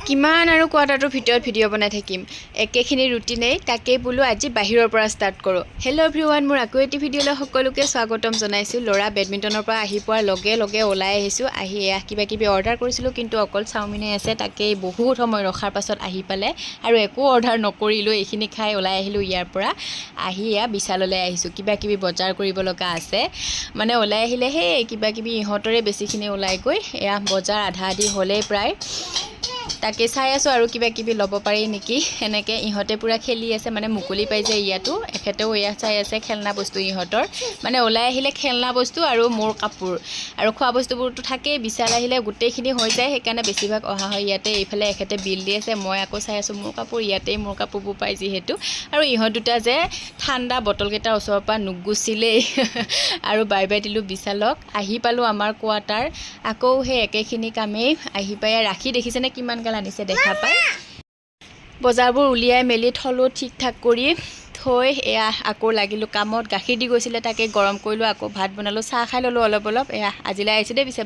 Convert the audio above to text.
কিমান আৰু কোৱাটাৰটোৰ ভিতৰত ভিডিঅ' বনাই থাকিম একেখিনি ৰুটিনেই তাকেই বোলো আজি বাহিৰৰ পৰা ষ্টাৰ্ট কৰোঁ। হেল্ল' এভৰিৱান, মোৰ আকৌ এটি ভিডিঅ'লৈ সকলোকে স্বাগতম জনাইছোঁ। ল'ৰা বেডমিণ্টনৰ পৰা আহি পোৱাৰ লগে লগে ওলাই আহিছোঁ। আহি কিবা কিবি অৰ্ডাৰ কৰিছিলোঁ, কিন্তু অকল চাওমিনে আছে। তাকেই বহুত সময় ৰখাৰ পাছত আহি পালে আৰু একো অৰ্ডাৰ নকৰিলোঁ। এইখিনি খাই ওলাই আহিলোঁ ইয়াৰ পৰা। আহি বিশাললৈ আহিছোঁ, কিবা কিবি বজাৰ কৰিব লগা আছে। মানে ওলাই আহিলে সেই কিবা কিবি ইহঁতৰে বেছিখিনি ওলাই গৈ বজাৰ আধা আধি হ'লেই প্ৰায়। তাকে চাই আছোঁ আৰু কিবা কিবি ল'ব পাৰি নেকি। এনেকৈ ইহঁতে পূৰা খেলি আছে, মানে মুকলি পাই যে ইয়াতো। এখেতেও চাই আছে খেলনা বস্তু ইহঁতৰ। মানে ওলাই আহিলে খেলনা বস্তু আৰু মোৰ কাপোৰ আৰু খোৱা বস্তুবোৰতো থাকেই। বিশাল আহিলে গোটেইখিনি হৈ যায়, সেইকাৰণে বেছিভাগ অহা হয় ইয়াতে। এইফালে এখেতে বিল দি আছে, মই আকৌ চাই আছোঁ মোৰ কাপোৰ। ইয়াতেই মোৰ কাপোৰবোৰ পাই যিহেতু। আৰু ইহঁত দুটা যে ঠাণ্ডা বটলকেইটাৰ ওচৰৰ পৰা নুগুচিলেই আৰু বাই বাই দিলোঁ বিশালক। আহি পালোঁ আমাৰ কোৱাটাৰ। আকৌ সেই একেখিনি কামেই। আহি পাই ৰাখি দেখিছেনে কিমান গাল আনিছে দেখা পাই। বজাৰবোৰ উলিয়াই মেলি থলোঁ ঠিক ঠাক কৰি থৈ আকৌ লাগিলোঁ কামত। গাখীৰ দি গৈছিলে, তাকে গৰম কৰিলোঁ। আকৌ ভাত বনালোঁ, চাহ খাই ল'লোঁ অলপ অলপ। আজিলৈ আহিছোঁ দেই পিছে।